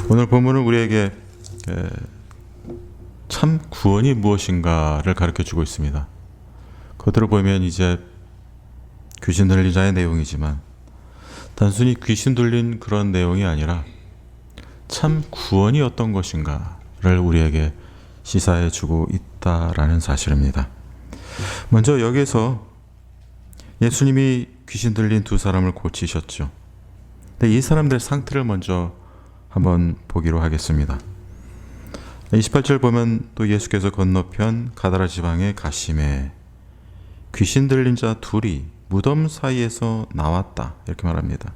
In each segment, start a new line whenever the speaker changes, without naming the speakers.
오늘 본문은 우리에게 참 구원이 무엇인가를 가르쳐 주고 있습니다. 겉으로 보면 이제 귀신 들린 자의 내용이지만 단순히 귀신 들린 그런 내용이 아니라 참 구원이 어떤 것인가를 우리에게 시사해 주고 있다라는 사실입니다. 먼저 여기에서 예수님이 귀신 들린 두 사람을 고치셨죠. 근데 이 사람들의 상태를 먼저 한번 보기로 하겠습니다. 28절 보면 또 예수께서 건너편 가다라 지방에 가심에 귀신 들린 자 둘이 무덤 사이에서 나왔다 이렇게 말합니다.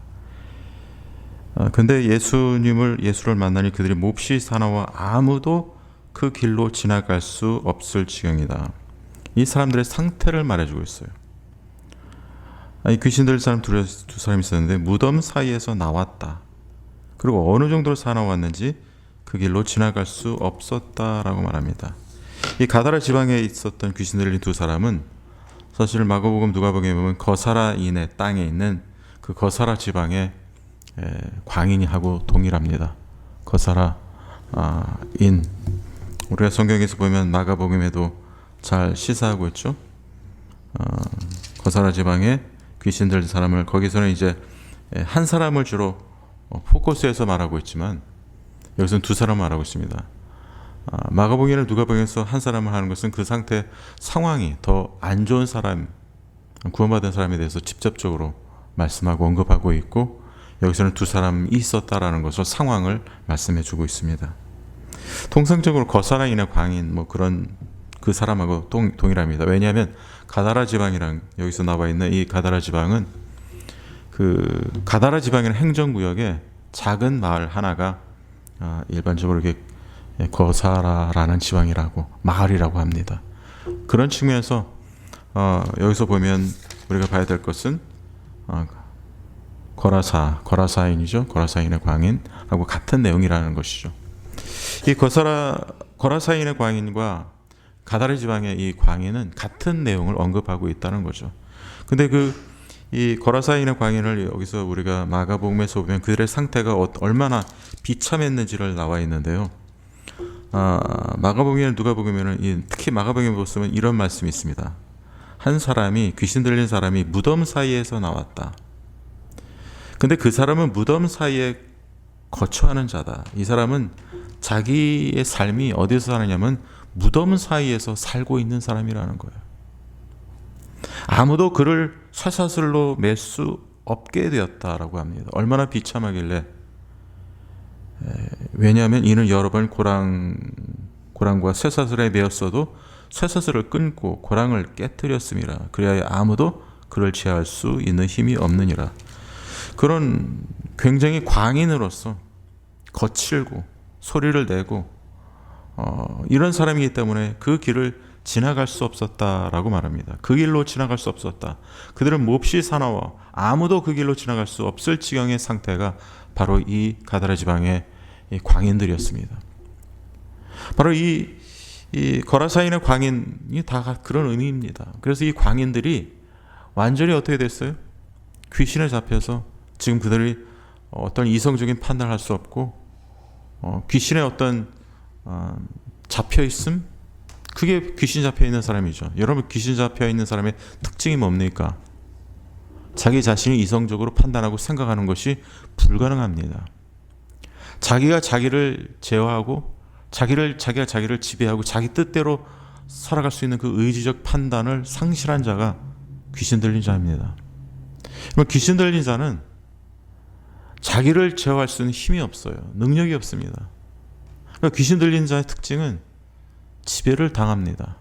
근데 예수를 만나니 그들이 몹시 사나워 아무도 그 길로 지나갈 수 없을 지경이다. 이 사람들의 상태를 말해주고 있어요. 귀신 들린 사람 두 사람이 있었는데 무덤 사이에서 나왔다. 그리고 어느 정도로 사나웠는지 그 길로 지나갈 수 없었다라고 말합니다. 이 가다라 지방에 있었던 귀신 들린 두 사람은 사실 마가복음 누가복음에 보면 거사라인의 땅에 있는 그 거사라 지방의 광인하고 동일합니다. 거사라인. 우리가 성경에서 보면 마가복음에도 잘 시사하고 있죠. 거사라 지방에 귀신 들린 사람을 거기서는 이제 한 사람을 주로 포커스해서 말하고 있지만 여기서는 두 사람을 말하고 있습니다. 마가복음이나 누가복음에서 한 사람을 하는 것은 그 상태 상황이 더 안 좋은 사람, 구원받은 사람에 대해서 직접적으로 말씀하고 언급하고 있고 여기서는 두 사람이 있었다라는 것을 상황을 말씀해 주고 있습니다. 통상적으로 거사라인의 광인 그런 그 사람하고 동일합니다. 왜냐하면 가다라 지방이랑 여기서 나와 있는 이 가다라 지방은 그 가다라 지방이라는 행정구역에 작은 마을 하나가 일반적으로 이렇게 거사라라는 지방이라고 마을이라고 합니다. 그런 측면에서 여기서 보면 우리가 봐야 될 것은 거라사인이죠. 거라사인의 광인하고 같은 내용이라는 것이죠. 이 거라사인의 광인과 가다라 지방의 이 광인은 같은 내용을 언급하고 있다는 거죠. 근데 이 거라사인의 광인을 여기서 우리가 마가복음에서 보면 그들의 상태가 얼마나 비참했는지를 나와 있는데요. 마가복음이나 누가복음에는 특히 마가복음에 보시면 이런 말씀이 있습니다. 한 사람이 귀신 들린 사람이 무덤 사이에서 나왔다. 근데 그 사람은 무덤 사이에 거처하는 자다. 이 사람은 자기의 삶이 어디서 사느냐면 무덤 사이에서 살고 있는 사람이라는 거예요. 아무도 그를 쇠사슬로 맬 수 없게 되었다라고 합니다. 얼마나 비참하길래. 왜냐하면 이는 여러 번 고랑과 쇠사슬에 매었어도 쇠사슬을 끊고 고랑을 깨뜨렸음이라. 그래야 아무도 그를 제어할 수 있는 힘이 없느니라. 그런 굉장히 광인으로서 거칠고 소리를 내고 이런 사람이기 때문에 그 길을 지나갈 수 없었다라고 말합니다. 그 길로 지나갈 수 없었다. 그들은 몹시 사나워 아무도 그 길로 지나갈 수 없을 지경의 상태가 바로 이 가다라 지방의 이 광인들이었습니다. 바로 이 거라사인의 광인이 다 그런 의미입니다. 그래서 이 광인들이 완전히 어떻게 됐어요? 귀신에 잡혀서 지금 그들이 어떤 이성적인 판단을 할 수 없고 귀신의 어떤 잡혀있음? 그게 귀신 잡혀있는 사람이죠. 여러분 귀신 잡혀있는 사람의 특징이 뭡니까? 자기 자신이 이성적으로 판단하고 생각하는 것이 불가능합니다. 자기가 자기를 제어하고 자기가 자기를 지배하고 자기 뜻대로 살아갈 수 있는 그 의지적 판단을 상실한 자가 귀신 들린 자입니다. 귀신 들린 자는 자기를 제어할 수 있는 힘이 없어요. 능력이 없습니다. 그러니까 귀신 들린 자의 특징은 지배를 당합니다.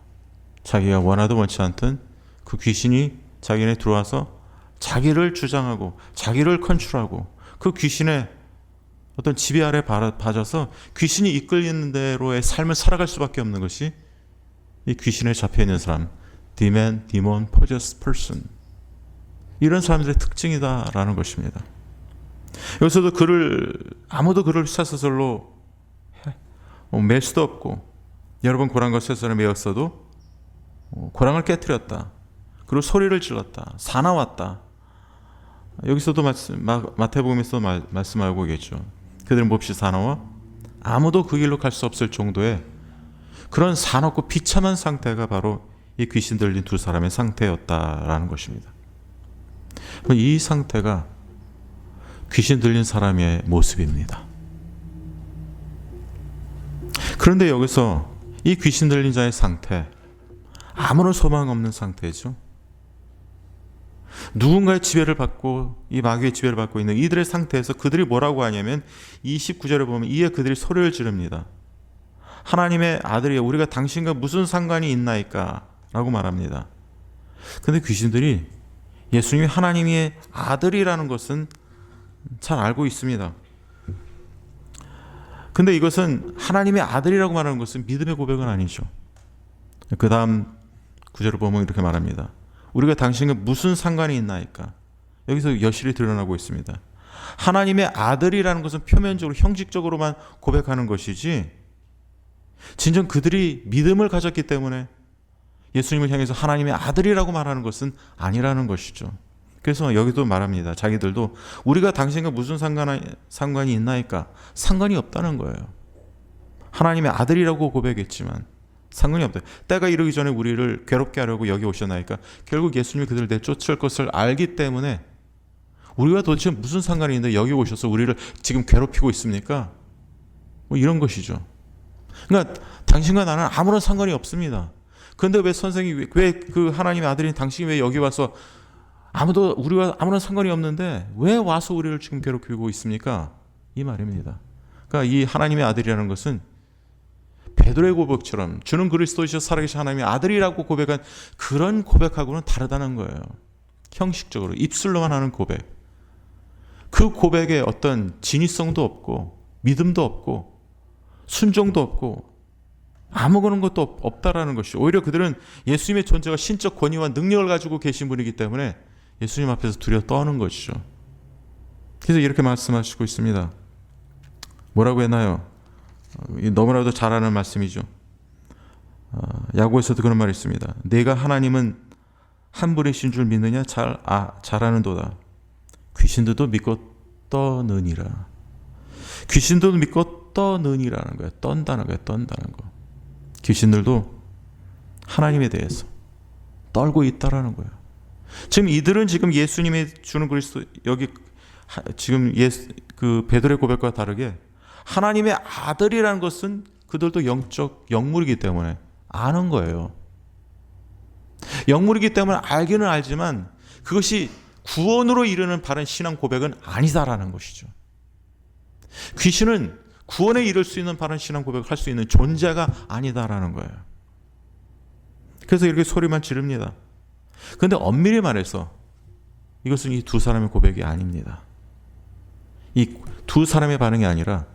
자기가 원하든 원치 않든 그 귀신이 자기네 들어와서 자기를 주장하고 자기를 컨트롤하고 그 귀신의 어떤 지배 아래 빠져서 귀신이 이끌리는 대로의 삶을 살아갈 수밖에 없는 것이 이 귀신에 잡혀있는 사람, demon possessed person, 이런 사람들의 특징이다라는 것입니다. 여기서도 아무도 그를 쇠사슬로 맬 수도 없고 여러 번 고랑과 쇠사슬에 매었어도 고랑을 깨뜨렸다. 그리고 소리를 질렀다. 사나웠다. 여기서도 마태복음에서 말씀하고 계죠. 그들은 몹시 사나워 아무도 그 길로 갈 수 없을 정도의 그런 사납고 비참한 상태가 바로 이 귀신 들린 두 사람의 상태였다라는 것입니다. 이 상태가 귀신 들린 사람의 모습입니다. 그런데 여기서 이 귀신 들린 자의 상태, 아무런 소망 없는 상태죠. 누군가의 지배를 받고 이 마귀의 지배를 받고 있는 이들의 상태에서 그들이 뭐라고 하냐면 29절에 보면 이에 그들이 소리를 지릅니다. 하나님의 아들이여 우리가 당신과 무슨 상관이 있나이까 라고 말합니다. 그런데 귀신들이 예수님이 하나님의 아들이라는 것은 잘 알고 있습니다. 근데 이것은 하나님의 아들이라고 말하는 것은 믿음의 고백은 아니죠. 그 다음 구절을 보면 이렇게 말합니다. 우리가 당신과 무슨 상관이 있나이까. 여기서 여실히 드러나고 있습니다. 하나님의 아들이라는 것은 표면적으로 형식적으로만 고백하는 것이지 진정 그들이 믿음을 가졌기 때문에 예수님을 향해서 하나님의 아들이라고 말하는 것은 아니라는 것이죠. 그래서 여기도 말합니다. 자기들도 우리가 당신과 무슨 상관이 있나이까. 상관이 없다는 거예요. 하나님의 아들이라고 고백했지만 상관이 없다. 때가 이르기 전에 우리를 괴롭게 하려고 여기 오셨나이까. 결국 예수님이 그들을 내쫓을 것을 알기 때문에 우리가 도대체 무슨 상관이 있는데 여기 오셔서 우리를 지금 괴롭히고 있습니까? 뭐 이런 것이죠. 그러니까 당신과 나는 아무런 상관이 없습니다. 그런데 왜 선생이 왜 그 하나님의 아들인 당신이 왜 여기 와서 우리와 아무런 상관이 없는데 왜 와서 우리를 지금 괴롭히고 있습니까? 이 말입니다. 그러니까 이 하나님의 아들이라는 것은 베드로의 고백처럼 주는 그리스도이시여 살아계신 하나님의 아들이라고 고백한 그런 고백하고는 다르다는 거예요. 형식적으로 입술로만 하는 고백. 그 고백에 어떤 진위성도 없고 믿음도 없고 순종도 없고 아무거나 것도 없다라는 것이 오히려 그들은 예수님의 존재가 신적 권위와 능력을 가지고 계신 분이기 때문에 예수님 앞에서 두려워 떠는 것이죠. 그래서 이렇게 말씀하시고 있습니다. 뭐라고 했나요? 너무나도 잘 아는 말씀이죠. 야고보에서도 그런 말이 있습니다. 내가 하나님은 한 분이신 줄 믿느냐? 잘 아는도다. 귀신들도 믿고 떠느니라. 귀신들도 믿고 떠느니라는 거예요. 떤다는 거예요. 떤다는 거. 귀신들도 하나님에 대해서 떨고 있다라는 거예요. 지금 이들은 지금 예수님의 주는 그리스도 여기 지금 그 베드로의 고백과 다르게 하나님의 아들이라는 것은 그들도 영적 영물이기 때문에 아는 거예요. 영물이기 때문에 알기는 알지만 그것이 구원으로 이르는 바른 신앙 고백은 아니다라는 것이죠. 귀신은 구원에 이를 수 있는 바른 신앙 고백을 할 수 있는 존재가 아니다라는 거예요. 그래서 이렇게 소리만 지릅니다. 그런데 엄밀히 말해서 이것은 이 두 사람의 고백이 아닙니다. 이 두 사람의 반응이 아니라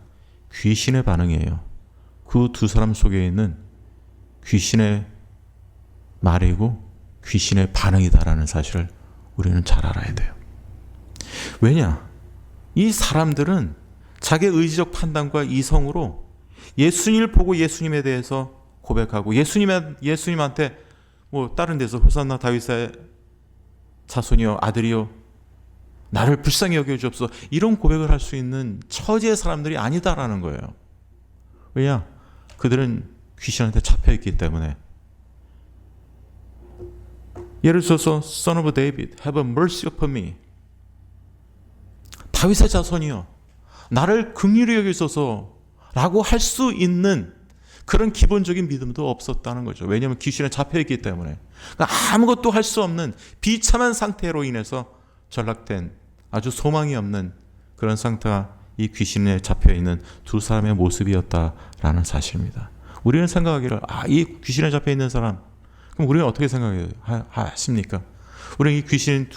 귀신의 반응이에요. 그 두 사람 속에 있는 귀신의 말이고 귀신의 반응이다라는 사실을 우리는 잘 알아야 돼요. 왜냐? 이 사람들은 자기의 의지적 판단과 이성으로 예수님을 보고 예수님에 대해서 고백하고 예수님한테 뭐 다른 데서 호산나 다윗의 자손이여 아들이여 나를 불쌍히 여겨주옵소서 이런 고백을 할 수 있는 처지의 사람들이 아니다라는 거예요. 왜냐? 그들은 귀신한테 잡혀있기 때문에. 예를 들어서 Son of David, have mercy upon me. 다윗의 자손이여 나를 긍휼히 여기소서라고 할 수 있는 그런 기본적인 믿음도 없었다는 거죠. 왜냐하면 귀신에 잡혀있기 때문에. 그러니까 아무것도 할 수 없는 비참한 상태로 인해서 전락된 아주 소망이 없는 그런 상태가 이 귀신에 잡혀있는 두 사람의 모습이었다라는 사실입니다. 우리는 생각하기를 이 귀신에 잡혀있는 사람 그럼 우리는 어떻게 생각하십니까? 우리는 이 귀신을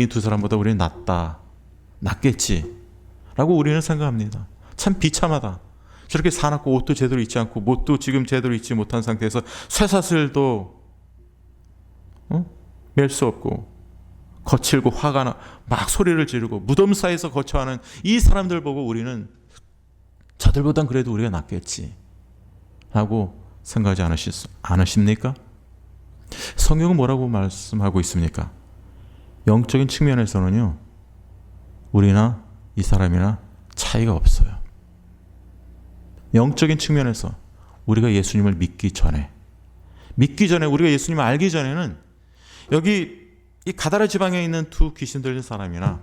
이 두 사람보다 우리는 낫겠지 라고 우리는 생각합니다. 참 비참하다. 저렇게 사납고 옷도 제대로 입지 않고 못도 지금 제대로 입지 못한 상태에서 쇠사슬도 맬 수 없고 거칠고 화가 나 막 소리를 지르고 무덤 사이에서 거처하는 이 사람들 보고 우리는 저들보단 그래도 우리가 낫겠지 라고 생각하지 않으십니까? 성경은 뭐라고 말씀하고 있습니까? 영적인 측면에서는요 우리나 이 사람이나 차이가 없어요. 영적인 측면에서 우리가 예수님을 믿기 전에 우리가 예수님을 알기 전에는 여기 이 가다라 지방에 있는 두 귀신 들린 사람이나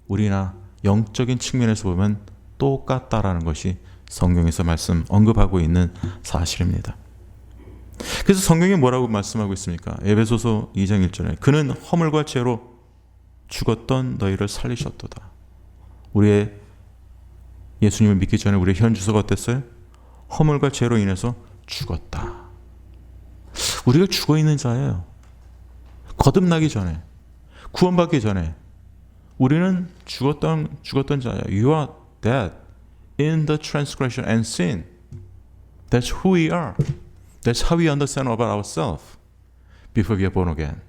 우리나 영적인 측면에서 보면 똑같다라는 것이 성경에서 언급하고 있는 사실입니다. 그래서 성경이 뭐라고 말씀하고 있습니까? 에베소서 2장 1절에 그는 허물과 죄로 죽었던 너희를 살리셨도다. 우리의 예수님을 믿기 전에 우리의 현 주소가 어땠어요? 허물과 죄로 인해서 죽었다. 우리가 죽어 있는 자예요. 거듭나기 전에, 구원받기 전에 우리는 죽었던 자예요. You are dead in the transgression and sin. That's who we are. That's how we understand about ourselves before we are born again.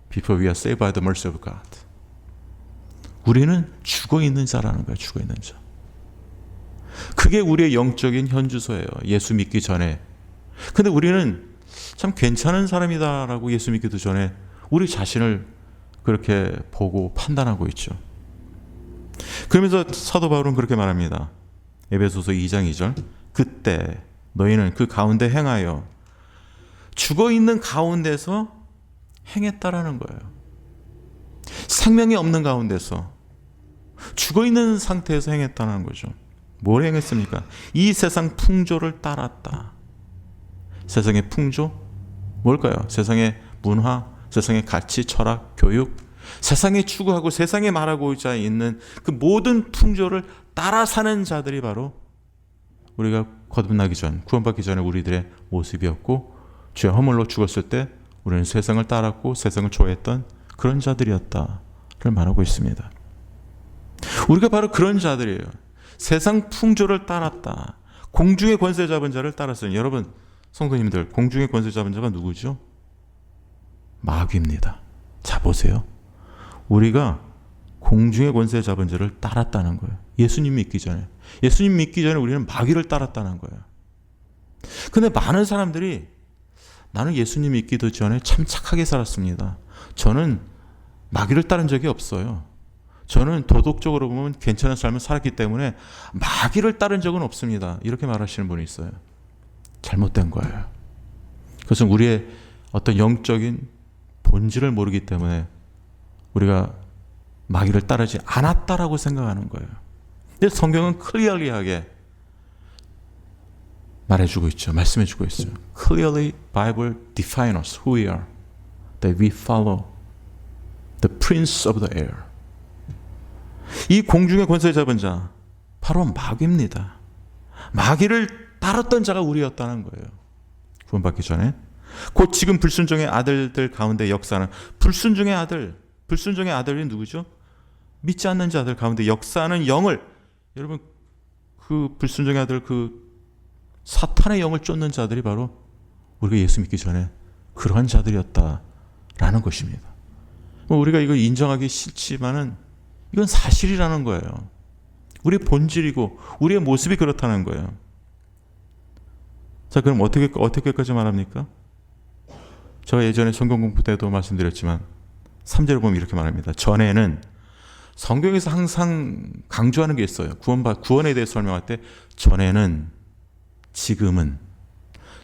Before we are saved by the mercy of God. 우리는 죽어 있는 자라는 거예요. 죽어 있는 자. 그게 우리의 영적인 현주소예요. 예수 믿기 전에. 근데 우리는 참 괜찮은 사람이다라고 예수 믿기도 전에 우리 자신을 그렇게 보고 판단하고 있죠. 그러면서 사도 바울은 그렇게 말합니다. 에베소서 2장 2절 그때 너희는 그 가운데 행하여 죽어 있는 가운데서 행했다라는 거예요. 생명이 없는 가운데서 죽어 있는 상태에서 행했다는 거죠. 뭘 행했습니까? 이 세상 풍조를 따랐다. 세상의 풍조? 뭘까요? 세상의 문화, 세상의 가치, 철학, 교육, 세상에 추구하고 세상에 말하고자 있는 그 모든 풍조를 따라 사는 자들이 바로 우리가 거듭나기 전, 구원받기 전에 우리들의 모습이었고 죄 허물로 죽었을 때 우리는 세상을 따랐고 세상을 좋아했던 그런 자들이었다를 말하고 있습니다. 우리가 바로 그런 자들이에요. 세상 풍조를 따랐다. 공중의 권세 잡은 자를 따랐어요. 여러분 성도님들, 공중의 권세 잡은 자가 누구죠? 마귀입니다. 자 보세요. 우리가 공중의 권세 잡은 자를 따랐다는 거예요. 예수님 믿기 전에 우리는 마귀를 따랐다는 거예요. 근데 많은 사람들이 나는 예수님 믿기도 전에 참 착하게 살았습니다. 저는 마귀를 따른 적이 없어요. 저는 도덕적으로 보면 괜찮은 삶을 살았기 때문에 마귀를 따른 적은 없습니다. 이렇게 말하시는 분이 있어요. 잘못된 거예요. 그것은 우리의 어떤 영적인 본질을 모르기 때문에 우리가 마귀를 따르지 않았다라고 생각하는 거예요. 근데 성경은 클리어리하게 말해주고 있죠. 말씀해주고 있어요. Clearly Bible defines us who we are. That we follow the prince of the air. 이 공중의 권세 잡은 자 바로 마귀입니다. 마귀를 따랐던 자가 우리였다는 거예요. 구원받기 전에 곧 지금 불순종의 아들들 가운데 역사는 불순종의 아들이 누구죠? 믿지 않는 자들 가운데 역사하는 영을 여러분 그 불순종의 아들 그 사탄의 영을 쫓는 자들이 바로 우리가 예수 믿기 전에 그러한 자들이었다라는 것입니다. 우리가 이걸 인정하기 싫지만은 이건 사실이라는 거예요. 우리의 본질이고 우리의 모습이 그렇다는 거예요. 자, 그럼 어떻게까지 말합니까? 제가 예전에 성경 공부 때도 말씀드렸지만 3절을 보면 이렇게 말합니다. 전에는 성경에서 항상 강조하는 게 있어요. 구원에 대해서 설명할 때 전에는, 지금은,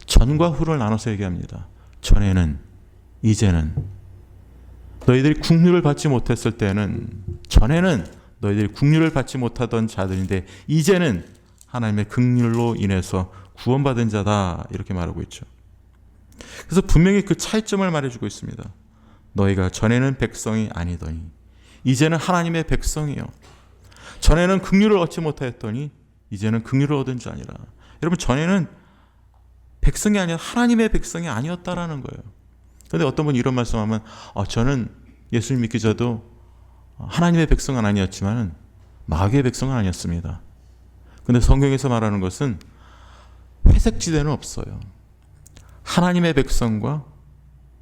전과 후를 나눠서 얘기합니다. 전에는, 이제는. 너희들이 국류를 받지 못했을 때는, 전에는 너희들이 국류를 받지 못하던 자들인데 이제는 하나님의 긍휼로 인해서 구원받은 자다, 이렇게 말하고 있죠. 그래서 분명히 그 차이점을 말해주고 있습니다. 너희가 전에는 백성이 아니더니 이제는 하나님의 백성이요. 전에는 긍휼을 얻지 못하였더니 이제는 긍휼을 얻은 자니라. 여러분, 전에는 백성이 아니라 하나님의 백성이 아니었다라는 거예요. 그런데 어떤 분이 이런 말씀하면 저는 예수님 믿기 전에도 하나님의 백성은 아니었지만 마귀의 백성은 아니었습니다. 그런데 성경에서 말하는 것은 회색지대는 없어요. 하나님의 백성과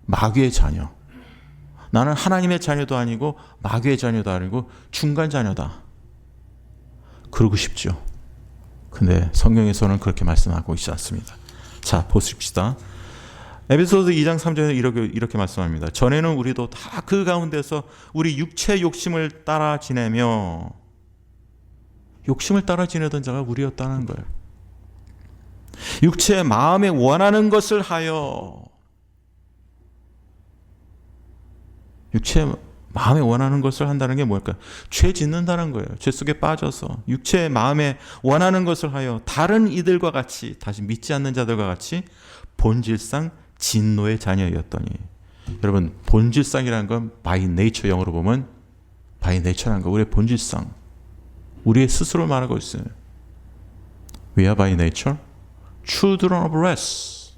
마귀의 자녀. 나는 하나님의 자녀도 아니고 마귀의 자녀도 아니고 중간 자녀다. 그러고 싶죠. 근데 성경에서는 그렇게 말씀하고 있지 않습니다. 자, 보십시다. 에베소서 2장 3절에 이렇게 말씀합니다. 전에는 우리도 다 그 가운데서 우리 육체의 욕심을 따라 지내며 욕심을 따라 지내던 자가 우리였다는 거예요. 육체의 마음에 원하는 것을 하여, 육체의 마음에 원하는 것을 한다는 게 뭘까요? 죄 짓는다는 거예요. 죄 속에 빠져서 육체의 마음에 원하는 것을 하여 다른 이들과 같이, 다시 믿지 않는 자들과 같이 본질상 진노의 자녀였더니. 여러분, 본질상이라는 건 by nature, 영어로 보면 by nature라는 거, 우리의 본질상, 우리의 스스로를 말하고 있어요. We are by nature children of wrath.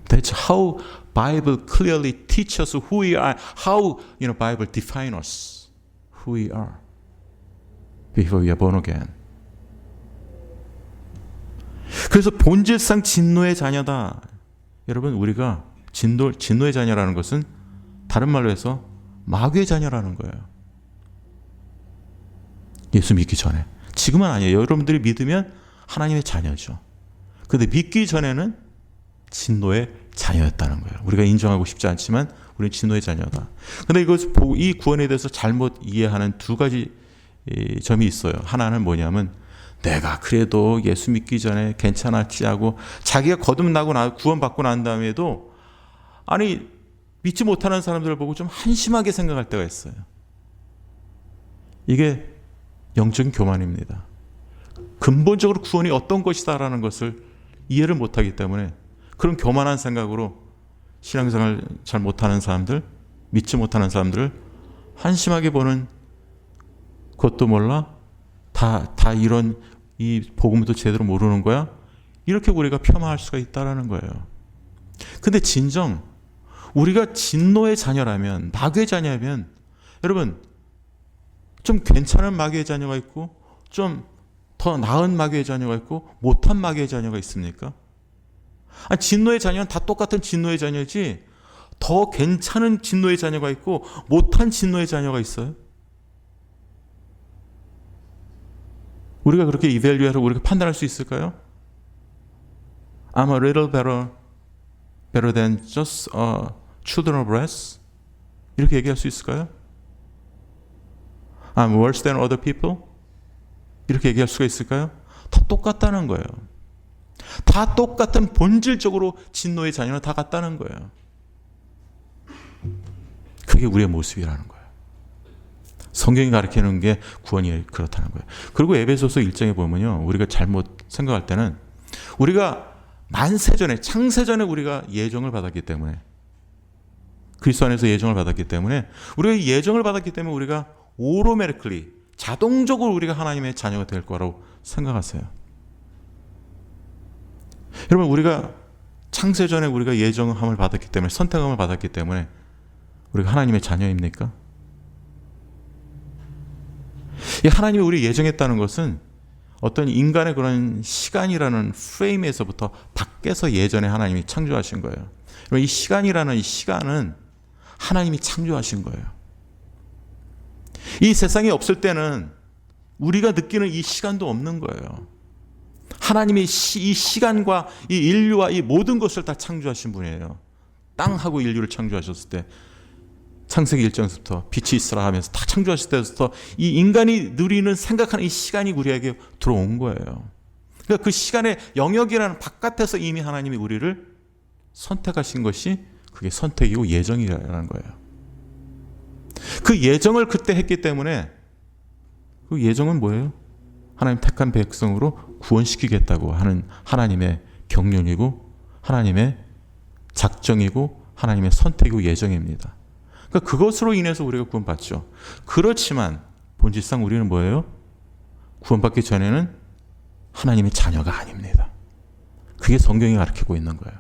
That's how Bible clearly teaches us who we are. How Bible define us, who we are before we are born again. 그래서 본질상 진노의 자녀다. 여러분, 우리가 진노의 자녀라는 것은 다른 말로 해서 마귀의 자녀라는 거예요. 예수 믿기 전에. 지금은 아니에요. 여러분들이 믿으면 하나님의 자녀죠. 그런데 믿기 전에는 진노의 자녀였다는 거예요. 우리가 인정하고 싶지 않지만 우리는 진노의 자녀다. 그런데 이 구원에 대해서 잘못 이해하는 두 가지 점이 있어요. 하나는 뭐냐면, 내가 그래도 예수 믿기 전에 괜찮았지 하고 자기가 거듭나고 구원받고 난 다음에도 믿지 못하는 사람들을 보고 좀 한심하게 생각할 때가 있어요. 이게 영적인 교만입니다. 근본적으로 구원이 어떤 것이다라는 것을 이해를 못하기 때문에 그런 교만한 생각으로 신앙생활 잘 못하는 사람들, 믿지 못하는 사람들을 한심하게 보는, 그것도 몰라? 다 이런 이 복음도 제대로 모르는 거야? 이렇게 우리가 폄하할 수가 있다라는 거예요. 근데 진정 우리가 진노의 자녀라면, 마귀의 자녀라면, 여러분, 좀 괜찮은 마귀의 자녀가 있고 좀 더 나은 마귀의 자녀가 있고 못한 마귀의 자녀가 있습니까? 진노의 자녀는 다 똑같은 진노의 자녀지 더 괜찮은 진노의 자녀가 있고 못한 진노의 자녀가 있어요? 우리가 그렇게 이밸류해서 우리가 판단할 수 있을까요? I'm a little better than just children of wrath. 이렇게 얘기할 수 있을까요? I'm worse than other people. 이렇게 얘기할 수가 있을까요? 다 똑같다는 거예요. 다 똑같은 본질적으로 진노의 자녀는 다 같다는 거예요. 그게 우리의 모습이라는 거예요. 성경이 가르치는 게 구원이 그렇다는 거예요. 그리고 에베소서 1장에 보면요, 우리가 잘못 생각할 때는 우리가 만세전에, 창세전에 우리가 예정을 받았기 때문에, 그리스도 안에서 예정을 받았기 때문에, 우리가 예정을 받았기 때문에 우리가 오토매티컬리, 자동적으로 우리가 하나님의 자녀가 될 거라고 생각하세요. 여러분, 우리가 창세전에 우리가 예정함을 받았기 때문에, 선택함을 받았기 때문에 우리가 하나님의 자녀입니까? 이 하나님이 우리 예정했다는 것은 어떤 인간의 그런 시간이라는 프레임에서부터 밖에서 예전에 하나님이 창조하신 거예요. 이 시간이라는 이 시간은 하나님이 창조하신 거예요. 이 세상이 없을 때는 우리가 느끼는 이 시간도 없는 거예요. 하나님이 이 시간과 이 인류와 이 모든 것을 다 창조하신 분이에요. 땅하고 인류를 창조하셨을 때, 창세기 1장부터 빛이 있으라 하면서 다 창조하실 때부터 이 인간이 누리는, 생각하는 이 시간이 우리에게 들어온 거예요. 그러니까 그 시간의 영역이라는 바깥에서 이미 하나님이 우리를 선택하신 것이, 그게 선택이고 예정이라는 거예요. 그 예정을 그때 했기 때문에, 그 예정은 뭐예요? 하나님 택한 백성으로 구원시키겠다고 하는 하나님의 경륜이고 하나님의 작정이고 하나님의 선택이고 예정입니다. 그러니까 그것으로 인해서 우리가 구원받죠. 그렇지만 본질상 우리는 뭐예요? 구원받기 전에는 하나님의 자녀가 아닙니다. 그게 성경이 가르치고 있는 거예요.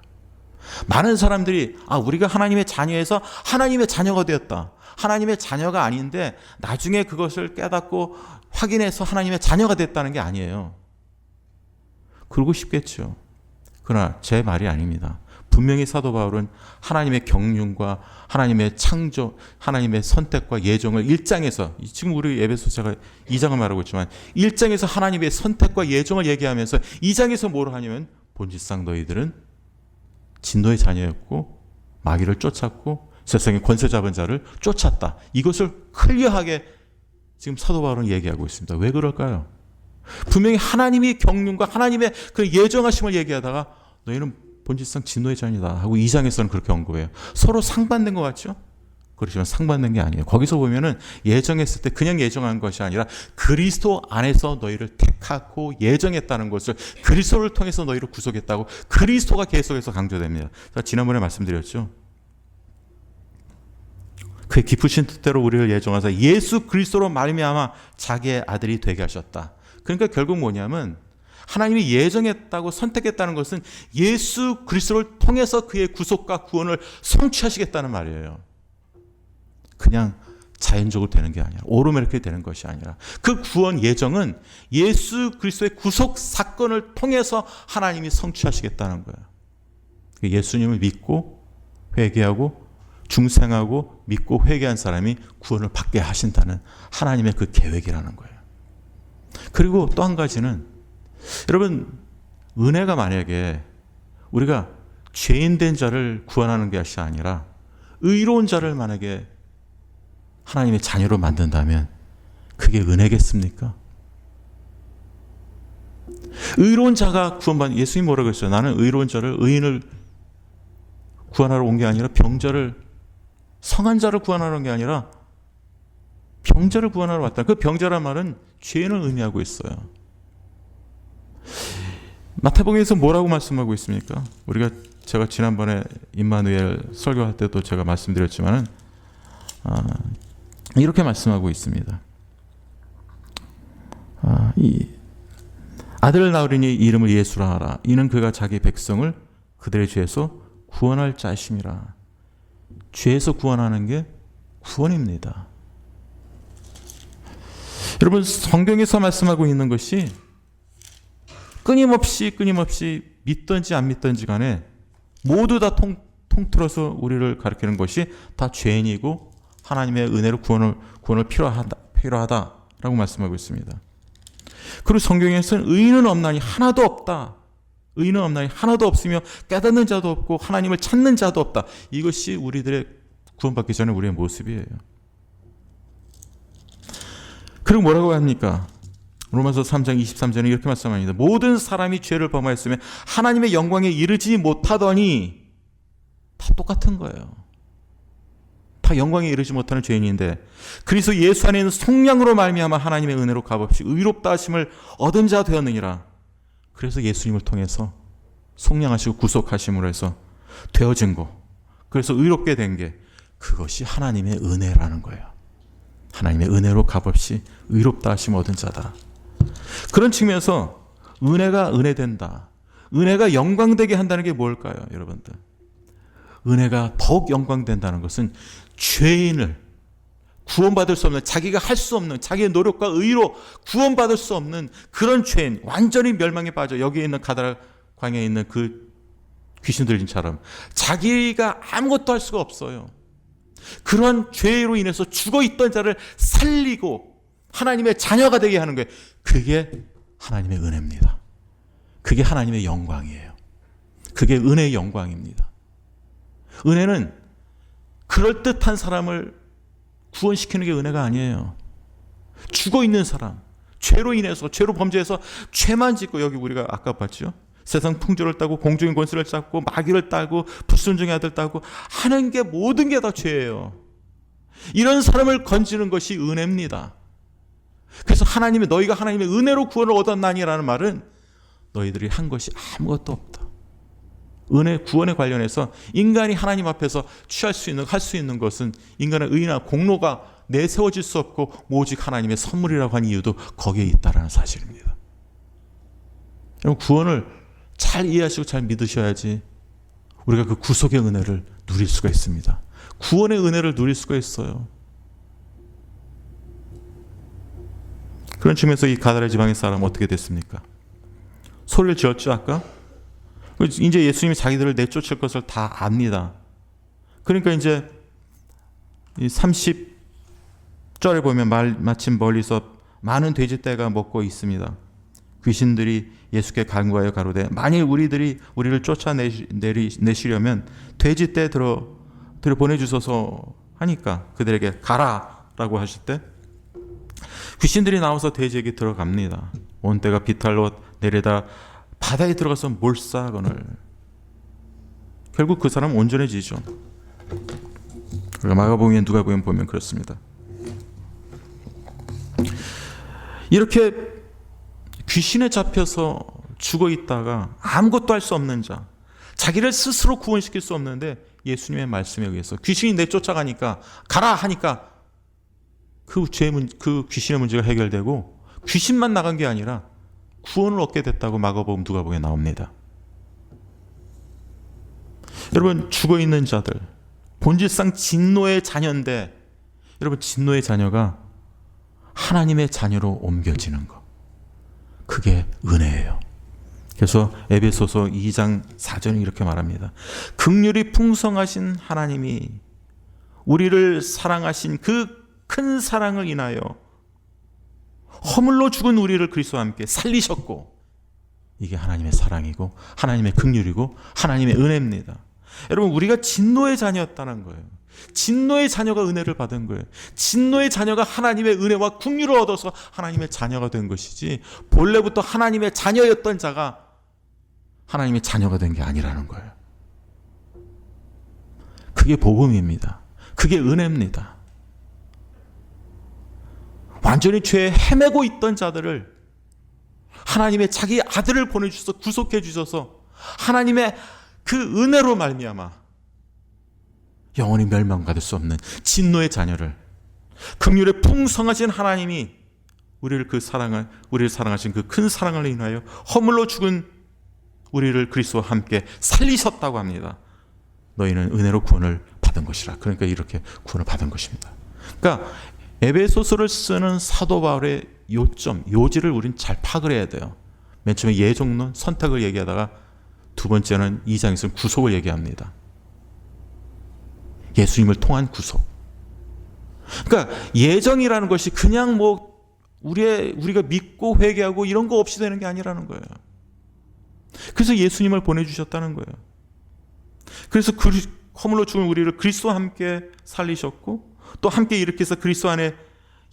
많은 사람들이 우리가 하나님의 자녀에서 하나님의 자녀가 되었다. 하나님의 자녀가 아닌데 나중에 그것을 깨닫고 확인해서 하나님의 자녀가 됐다는 게 아니에요. 그러고 싶겠죠. 그러나 제 말이 아닙니다. 분명히 사도 바울은 하나님의 경륜과 하나님의 창조, 하나님의 선택과 예정을 1장에서, 지금 우리 에베소서가 2장을 말하고 있지만 1장에서 하나님의 선택과 예정을 얘기하면서 2장에서 뭐를 하냐면, 본질상 너희들은 진노의 자녀였고 마귀를 쫓았고 세상의 권세 잡은 자를 쫓았다. 이것을 클리어하게 지금 사도 바울은 얘기하고 있습니다. 왜 그럴까요? 분명히 하나님이 경륜과 하나님의 그 예정하심을 얘기하다가 너희는 본질상 진노의 자녀다 하고 2장에서는 그렇게 언급해요. 서로 상반된 것 같죠? 그렇지만 상반된 게 아니에요. 거기서 보면은 예정했을 때 그냥 예정한 것이 아니라 그리스도 안에서 너희를 택하고 예정했다는 것을, 그리스도를 통해서 너희를 구속했다고 그리스도가 계속해서 강조됩니다. 지난번에 말씀드렸죠. 그의 깊으신 뜻대로 우리를 예정하사 예수 그리스도로 말미암아 자기의 아들이 되게 하셨다. 그러니까 결국 뭐냐면 하나님이 예정했다고 선택했다는 것은 예수 그리스도를 통해서 그의 구속과 구원을 성취하시겠다는 말이에요. 그냥 자연적으로 되는 게 아니라, 오르메르게 되는 것이 아니라 그 구원 예정은 예수 그리스도의 구속 사건을 통해서 하나님이 성취하시겠다는 거예요. 예수님을 믿고 회개하고 중생하고 믿고 회개한 사람이 구원을 받게 하신다는 하나님의 그 계획이라는 거예요. 그리고 또 한 가지는, 여러분, 은혜가 만약에 우리가 죄인된 자를 구원하는 것이 아니라 의로운 자를 만약에 하나님의 자녀로 만든다면 그게 은혜겠습니까? 의로운 자가 구원받는, 예수님이 뭐라고 했어요? 나는 의로운 자를, 의인을 구원하러 온 게 아니라 병자를, 성한 자를 구원하러 온 게 아니라 병자를 구원하러 왔다. 그 병자란 말은 죄인을 의미하고 있어요. 마태복음에서 뭐라고 말씀하고 있습니까? 제가 지난번에 임마누엘 설교할 때도 제가 말씀드렸지만은 이렇게 말씀하고 있습니다. 이 아들을 낳으리니 이름을 예수라 하라. 이는 그가 자기 백성을 그들의 죄에서 구원할 자심이라. 죄에서 구원하는 게 구원입니다. 여러분, 성경에서 말씀하고 있는 것이 끊임없이 믿든지 안 믿든지 간에 모두 다 통틀어서 우리를 가르치는 것이 다 죄인이고 하나님의 은혜로 구원을 필요하다라고 말씀하고 있습니다. 그리고 성경에서는 의인은 없나니 하나도 없다. 의인은 없나니 하나도 없으며 깨닫는 자도 없고 하나님을 찾는 자도 없다. 이것이 우리들의 구원받기 전에 우리의 모습이에요. 그리고 뭐라고 합니까? 로마서 3장 23절에 이렇게 말씀합니다. 모든 사람이 죄를 범하였으며 하나님의 영광에 이르지 못하더니, 다 똑같은 거예요. 다 영광에 이르지 못하는 죄인인데 그리스도 예수 안에 있는 성령으로 말미암아 하나님의 은혜로 값없이 의롭다 하심을 얻은 자 되었느니라. 그래서 예수님을 통해서 속량하시고 구속하심으로 해서 되어진 거, 그래서 의롭게 된 게 그것이 하나님의 은혜라는 거예요. 하나님의 은혜로 값없이 의롭다 하심을 얻은 자다. 그런 측면에서 은혜가 은혜된다, 은혜가 영광되게 한다는 게 뭘까요, 여러분들? 은혜가 더욱 영광된다는 것은 죄인을 구원받을 수 없는, 자기가 할 수 없는, 자기의 노력과 의로 구원받을 수 없는 그런 죄인, 완전히 멸망에 빠져 여기에 있는 가다라 광야에 있는 그 귀신 들린처럼 자기가 아무것도 할 수가 없어요. 그런 죄로 인해서 죽어있던 자를 살리고 하나님의 자녀가 되게 하는 거예요. 그게 하나님의 은혜입니다. 그게 하나님의 영광이에요. 그게 은혜의 영광입니다. 은혜는 그럴듯한 사람을 구원시키는 게 은혜가 아니에요. 죽어있는 사람, 죄로 인해서, 죄로 범죄해서 죄만 짓고, 여기 우리가 아까 봤죠? 세상 풍조를 따고 공중의 권세를 잡고 마귀를 따고 불순종의 아들 따고 하는 게, 모든 게 다 죄예요. 이런 사람을 건지는 것이 은혜입니다. 그래서 너희가 하나님의 은혜로 구원을 얻었나니라는 말은 너희들이 한 것이 아무것도 없다. 은혜, 구원에 관련해서 인간이 하나님 앞에서 할 수 있는 것은 인간의 의나 공로가 내세워질 수 없고 오직 하나님의 선물이라고 하는 이유도 거기에 있다는 사실입니다. 여러분, 구원을 잘 이해하시고 잘 믿으셔야지 우리가 그 구속의 은혜를 누릴 수가 있습니다. 구원의 은혜를 누릴 수가 있어요. 그런 측면에서 이 가다라 지방의 사람은 어떻게 됐습니까? 소리를 지었죠, 아까? 이제 예수님이 자기들을 내쫓을 것을 다 압니다. 그러니까 이제 30절에 보면 마침 멀리서 많은 돼지떼가 먹고 있습니다. 귀신들이 예수께 간구하여 가로되 만일 우리를 쫓아내시려면 돼지떼 들어 보내주소서 하니까 그들에게 가라라고 하실 때 귀신들이 나와서 돼지에게 들어갑니다. 온 때가 비탈로 내려다 바다에 들어가서 몰사건을. 결국 그 사람은 온전해지죠. 마가복음, 누가복음 보면 그렇습니다. 이렇게 귀신에 잡혀서 죽어 있다가 아무것도 할 수 없는 자, 자기를 스스로 구원시킬 수 없는데 예수님의 말씀에 의해서 귀신이 내쫓아가니까 가라 하니까 그 귀신의 문제가 해결되고 귀신만 나간 게 아니라 구원을 얻게 됐다고 마가복음, 누가복음에 나옵니다. 여러분, 죽어 있는 자들, 본질상 진노의 자녀인데, 여러분, 진노의 자녀가 하나님의 자녀로 옮겨지는 것, 그게 은혜예요. 그래서 에베소서 2장 4절에 이렇게 말합니다. 긍휼이 풍성하신 하나님이 우리를 사랑하신 그 큰 사랑을 인하여 허물로 죽은 우리를 그리스도와 함께 살리셨고, 이게 하나님의 사랑이고 하나님의 긍휼이고 하나님의 은혜입니다. 여러분, 우리가 진노의 자녀였다는 거예요. 진노의 자녀가 은혜를 받은 거예요. 진노의 자녀가 하나님의 은혜와 긍휼을 얻어서 하나님의 자녀가 된 것이지, 본래부터 하나님의 자녀였던 자가 하나님의 자녀가 된 게 아니라는 거예요. 그게 복음입니다. 그게 은혜입니다. 완전히 죄에 헤매고 있던 자들을 하나님의 자기 아들을 보내주셔서 구속해 주셔서 하나님의 그 은혜로 말미암아 영원히 멸망받을 수 없는 진노의 자녀를, 긍휼에 풍성하신 하나님이 우리를 사랑하신 그 큰 사랑을 인하여 허물로 죽은 우리를 그리스도와 함께 살리셨다고 합니다. 너희는 은혜로 구원을 받은 것이라. 그러니까 이렇게 구원을 받은 것입니다. 그러니까 에베소서를 쓰는 사도 바울의 요점, 요지를 우린 잘 파악을 해야 돼요. 맨 처음에 예정론, 선택을 얘기하다가 두 번째는 2장에서는 구속을 얘기합니다. 예수님을 통한 구속. 그러니까 예정이라는 것이 그냥 뭐 우리가 믿고 회개하고 이런 거 없이 되는 게 아니라는 거예요. 그래서 예수님을 보내주셨다는 거예요. 그래서 허물로 죽은 우리를 그리스도와 함께 살리셨고, 또 함께 일으켜서 그리스도 안에,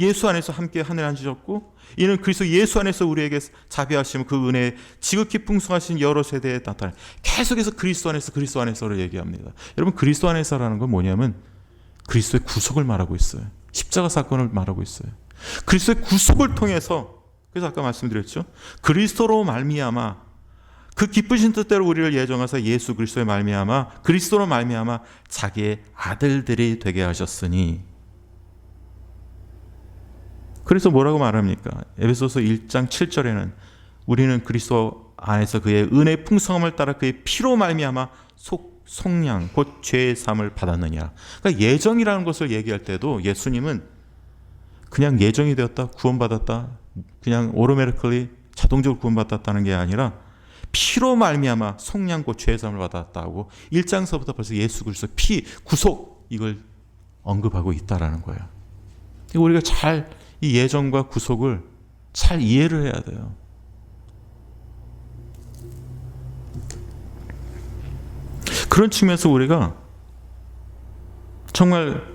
예수 안에서 함께 하늘에 앉으셨고, 이는 그리스도 예수 안에서 우리에게 자비하시면 그 은혜에 지극히 풍성하신 여러 세대에 나타나. 계속해서 그리스도 안에서를 얘기합니다. 여러분, 그리스도 안에서라는 건 뭐냐면 그리스도의 구속을 말하고 있어요. 십자가 사건을 말하고 있어요. 그리스도의 구속을 통해서, 그래서 아까 말씀드렸죠, 그리스도로 말미암아 그 기쁘신 뜻대로 우리를 예정하사 예수 그리스도의 말미암아, 그리스도로 말미암아 자기의 아들들이 되게 하셨으니. 그래서 뭐라고 말합니까? 에베소서 1장 7절에는 우리는 그리스도 안에서 그의 은혜의 풍성함을 따라 그의 피로 말미암아 속량 곧 죄의 사함을 받았느냐. 그러니까 예정이라는 것을 얘기할 때도 예수님은 그냥 예정이 되었다, 구원받았다, 그냥 오토매티컬리 자동적으로 구원받았다는 게 아니라 피로 말미암아 속량 곧 죄의 사함을 받았다고 1장서부터 벌써 예수 그리스도 피, 구속, 이걸 언급하고 있다라는 거예요. 우리가 잘 이 예정과 구속을 잘 이해를 해야 돼요. 그런 측면에서 우리가 정말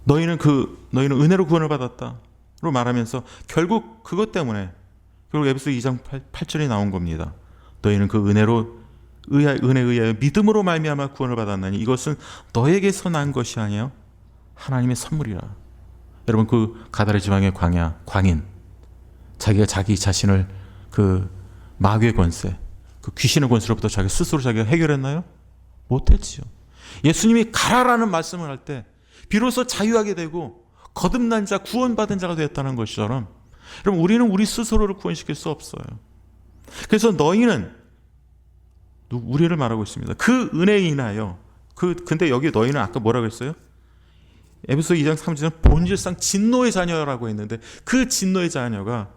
너희는 은혜로 구원을 받았다로 말하면서 결국 그것 때문에 결국 에베소 2장 8절이 나온 겁니다. 너희는 그 은혜에 의하여 믿음으로 말미암아 구원을 받았나니 이것은 너에게서 난 것이 아니요 하나님의 선물이라. 여러분, 그 가다리 지방의 광인, 자기가 자기 자신을 그 마귀의 권세, 그 귀신의 권세로부터 자기가 해결했나요? 못했지요. 예수님이 가라라는 말씀을 할 때 비로소 자유하게 되고 거듭난 자, 구원받은 자가 되었다는 것처럼, 여러분, 우리는 우리 스스로를 구원시킬 수 없어요. 그래서 너희는, 우리를 말하고 있습니다. 그 은혜에 인하여, 근데 여기 너희는 아까 뭐라고 했어요? 에베소 2장 3절은 본질상 진노의 자녀라고 했는데, 그 진노의 자녀가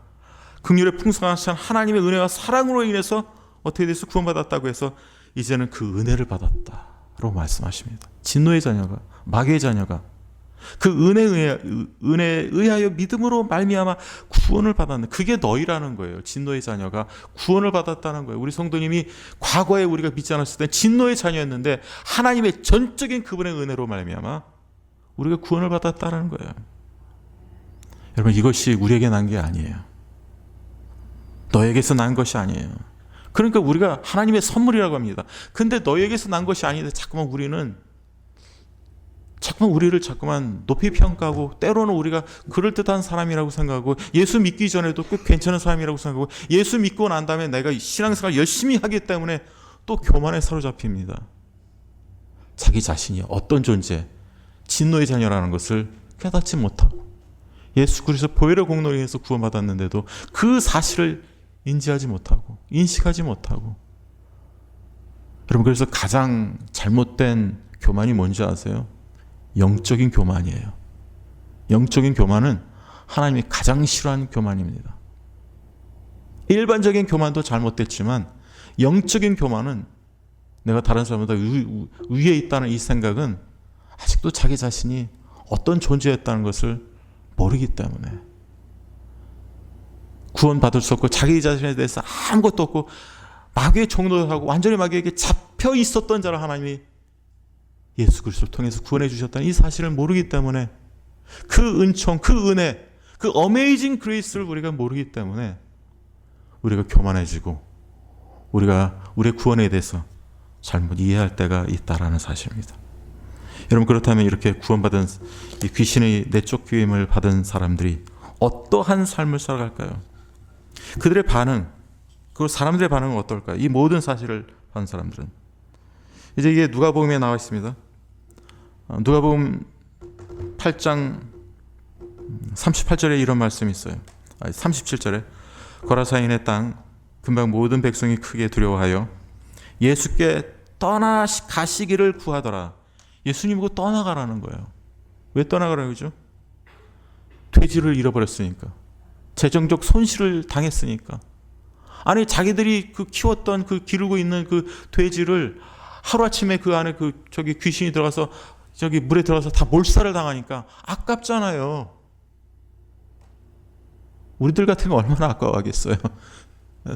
긍휼의 풍성하신 하나님의 은혜와 사랑으로 인해서 어떻게 돼서 구원받았다고 해서 이제는 그 은혜를 받았다라고 말씀하십니다. 진노의 자녀가, 마귀의 자녀가 그 은혜에 의하여 믿음으로 말미암아 구원을 받았는, 그게 너희라는 거예요. 진노의 자녀가 구원을 받았다는 거예요. 우리 성도님이 과거에 우리가 믿지 않았을 때 진노의 자녀였는데 하나님의 전적인 그분의 은혜로 말미암아 우리가 구원을 받았다는 거예요. 여러분, 이것이 우리에게 난 게 아니에요. 너에게서 난 것이 아니에요. 그러니까 우리가 하나님의 선물이라고 합니다. 근데 너에게서 난 것이 아닌데 자꾸만 우리를 자꾸만 높이 평가하고, 때로는 우리가 그럴듯한 사람이라고 생각하고, 예수 믿기 전에도 꽤 괜찮은 사람이라고 생각하고, 예수 믿고 난 다음에 내가 신앙생활 열심히 하기 때문에 또 교만에 사로잡힙니다. 자기 자신이 어떤 존재, 진노의 자녀라는 것을 깨닫지 못하고, 예수 그리스도 보혈의 공로에 의해서 구원받았는데도 그 사실을 인지하지 못하고, 인식하지 못하고. 여러분, 그래서 가장 잘못된 교만이 뭔지 아세요? 영적인 교만이에요. 영적인 교만은 하나님이 가장 싫어하는 교만입니다. 일반적인 교만도 잘못됐지만 영적인 교만은, 내가 다른 사람보다 위에 있다는 이 생각은 아직도 자기 자신이 어떤 존재였다는 것을 모르기 때문에, 구원받을 수 없고 자기 자신에 대해서 아무것도 없고 마귀의 종노릇하고 완전히 마귀에게 잡혀 있었던 자를 하나님이 예수 그리스도를 통해서 구원해 주셨다는 이 사실을 모르기 때문에, 그 은총, 그 은혜, 그 어메이징 그레이스를 우리가 모르기 때문에 우리가 교만해지고 우리가 우리의 구원에 대해서 잘못 이해할 때가 있다라는 사실입니다. 여러분, 그렇다면 이렇게 구원받은 이 귀신의 내쫓김을 받은 사람들이 어떠한 삶을 살아갈까요? 그들의 반응, 그 사람들의 반응은 어떨까요? 이 모든 사실을 본 사람들은, 이제 이게 누가복음에 나와 있습니다. 누가복음 8장 38절에 이런 말씀이 있어요. 37절에 거라사인의 땅 금방 모든 백성이 크게 두려워하여 예수께 떠나가시기를 구하더라. 예수님 보고 떠나가라는 거예요. 왜 떠나가라는 거죠? 돼지를 잃어버렸으니까, 재정적 손실을 당했으니까. 아니, 자기들이 키웠던 기르고 있는 그 돼지를 하루아침에 그 안에 귀신이 들어가서 물에 들어가서 다 몰살을 당하니까 아깝잖아요. 우리들 같은 거 얼마나 아까워하겠어요.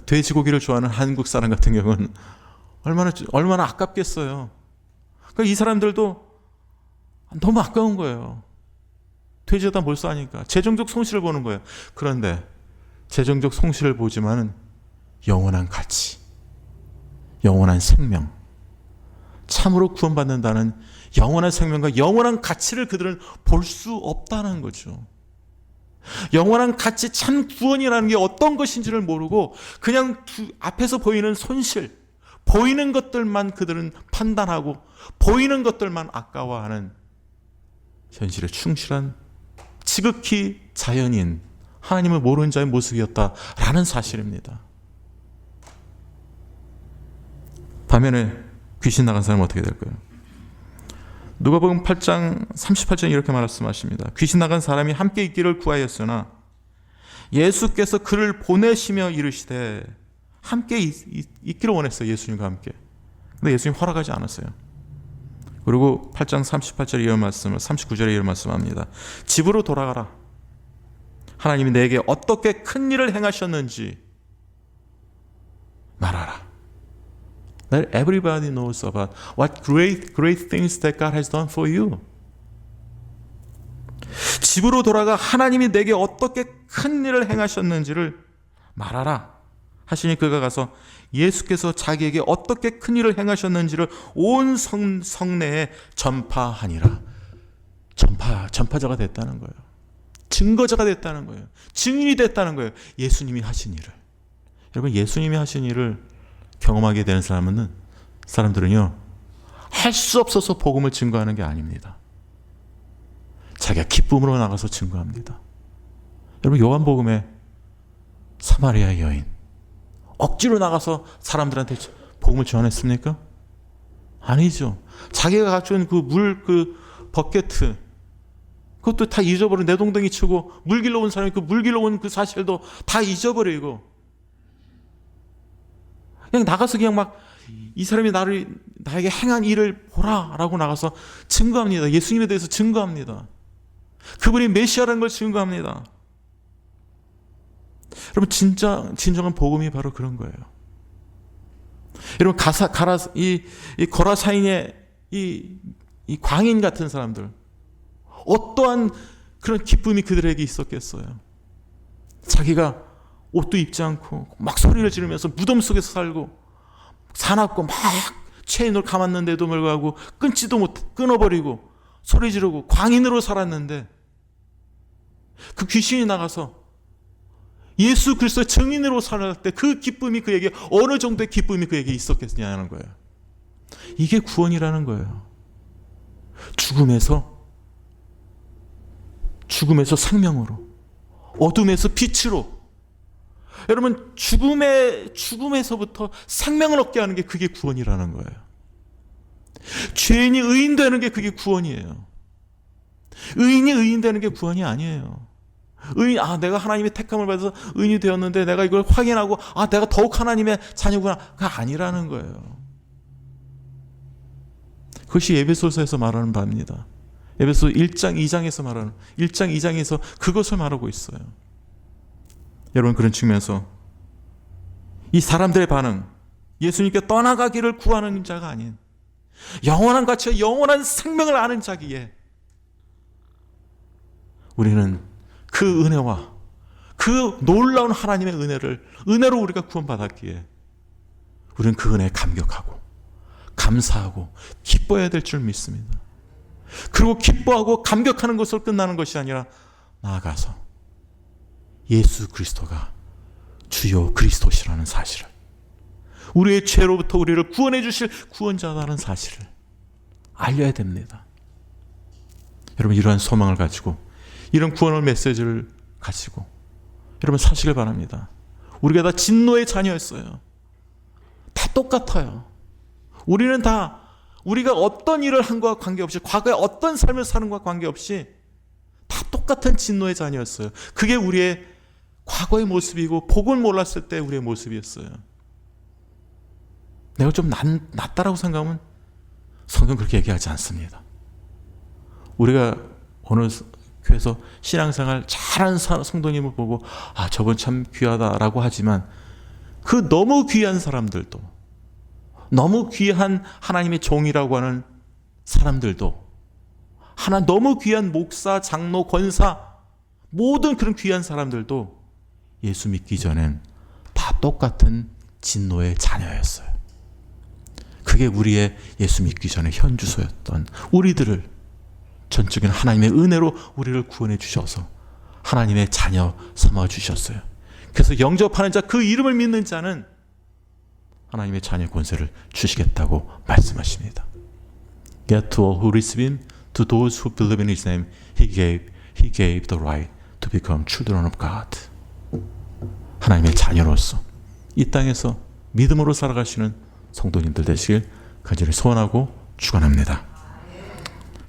돼지고기를 좋아하는 한국 사람 같은 경우는 얼마나 아깝겠어요. 그러니까 이 사람들도 너무 아까운 거예요. 돼지에다 몰살하니까 재정적 손실을 보는 거예요. 그런데 재정적 손실을 보지만은 영원한 가치, 영원한 생명, 참으로 구원받는다는 영원한 생명과 영원한 가치를 그들은 볼 수 없다는 거죠. 영원한 가치, 참 구원이라는 게 어떤 것인지를 모르고 그냥 앞에서 보이는 손실, 보이는 것들만 그들은 판단하고 보이는 것들만 아까워하는 현실에 충실한 지극히 자연인, 하나님을 모르는 자의 모습이었다라는 사실입니다. 반면에 귀신 나간 사람은 어떻게 될까요? 누가복음 8장 38절에 이렇게 말씀하십니다. 귀신 나간 사람이 함께 있기를 구하였으나 예수께서 그를 보내시며 이르시되, 함께 있기를 원했어요. 예수님과 함께. 근데 예수님 허락하지 않았어요. 그리고 8장 38절에 이런 말씀을, 39절에 이런 말씀합니다. 집으로 돌아가라. 하나님이 내게 어떻게 큰 일을 행하셨는지 말하라. That everybody knows about what great things that God has done for you. 집으로 돌아가 하나님이 내게 어떻게 큰 일을 행하셨는지를 말하라 하시니, 그가 가서 예수께서 자기에게 어떻게 큰 일을 행하셨는지를 온 성내에 전파하니라. 전파자가 됐다는 거예요. 증거자가 됐다는 거예요. 증인이 됐다는 거예요. 예수님이 하신 일을. 여러분, 예수님이 하신 일을 경험하게 되는 사람들은요, 할 수 없어서 복음을 증거하는 게 아닙니다. 자기가 기쁨으로 나가서 증거합니다. 여러분, 요한복음에 사마리아 여인 억지로 나가서 사람들한테 복음을 전했습니까? 아니죠. 자기가 갖춘 그 버켓, 그것도 다 잊어버리고, 내동댕이 치고 물 길러 온 사람이 물 길러 온 그 사실도 다 잊어버리고, 그냥 나가서 그냥 막 이 사람이 나에게 행한 일을 보라라고 나가서 증거합니다. 예수님에 대해서 증거합니다. 그분이 메시아라는 걸 증거합니다. 여러분, 진정한 복음이 바로 그런 거예요. 여러분, 거라사인의 이 광인 같은 사람들, 어떠한 그런 기쁨이 그들에게 있었겠어요? 자기가 옷도 입지 않고 막 소리를 지르면서 무덤 속에서 살고 사납고 막 체인을 감았는데도 불구하고 끊어버리고 소리 지르고 광인으로 살았는데 그 귀신이 나가서 예수 그리스도의 증인으로 살았을 때 그 기쁨이 그에게 어느 정도의 기쁨이 그에게 있었겠냐는 거예요. 이게 구원이라는 거예요. 죽음에서 생명으로, 어둠에서 빛으로. 여러분, 죽음에서부터 생명을 얻게 하는 게 그게 구원이라는 거예요. 죄인이 의인 되는 게 그게 구원이에요. 의인이 의인 되는 게 구원이 아니에요. 내가 하나님의 택함을 받아서 의인이 되었는데 내가 이걸 확인하고 내가 더욱 하나님의 자녀구나. 그게 아니라는 거예요. 그것이 에베소서에서 말하는 바입니다. 에베소 1장 2장에서 그것을 말하고 있어요. 여러분, 그런 측면에서 이 사람들의 반응, 예수님께 떠나가기를 구하는 자가 아닌 영원한 가치와 영원한 생명을 아는 자기에 우리는 그 은혜와 그 놀라운 하나님의 은혜로 우리가 구원받았기에 우리는 그 은혜에 감격하고 감사하고 기뻐해야 될 줄 믿습니다. 그리고 기뻐하고 감격하는 것으로 끝나는 것이 아니라 나아가서 예수 그리스도가 주요 그리스도시라는 사실을, 우리의 죄로부터 우리를 구원해 주실 구원자라는 사실을 알려야 됩니다. 여러분, 이러한 소망을 가지고 이런 구원의 메시지를 가지고 여러분 사시길 바랍니다. 우리가 다 진노의 자녀였어요. 다 똑같아요. 우리는 다 우리가 어떤 일을 한 것과 관계없이, 과거에 어떤 삶을 사는 것과 관계없이 다 똑같은 진노의 자녀였어요. 그게 우리의 과거의 모습이고 복을 몰랐을 때 우리의 모습이었어요. 내가 좀 낫다라고 생각하면 성경 그렇게 얘기하지 않습니다. 우리가 어느 교회에서 신앙생활 잘하는 성도님을 보고 저분 참 귀하다라고 하지만 그 너무 귀한 사람들도, 너무 귀한 하나님의 종이라고 하는 사람들도, 너무 귀한 목사, 장로, 권사, 모든 그런 귀한 사람들도 예수 믿기 전엔 다 똑같은 진노의 자녀였어요. 그게 우리의 예수 믿기 전에 현주소였던 우리들을 전적인 하나님의 은혜로 우리를 구원해 주셔서 하나님의 자녀 삼아 주셨어요. 그래서 영접하는 자, 그 이름을 믿는 자는 하나님의 자녀 권세를 주시겠다고 말씀하십니다. Yet to all who receive him, to those who believe in his name, he gave the right to become children of God. 하나님의 자녀로서 이 땅에서 믿음으로 살아가시는 성도님들 되시길 간절히 소원하고 축원합니다.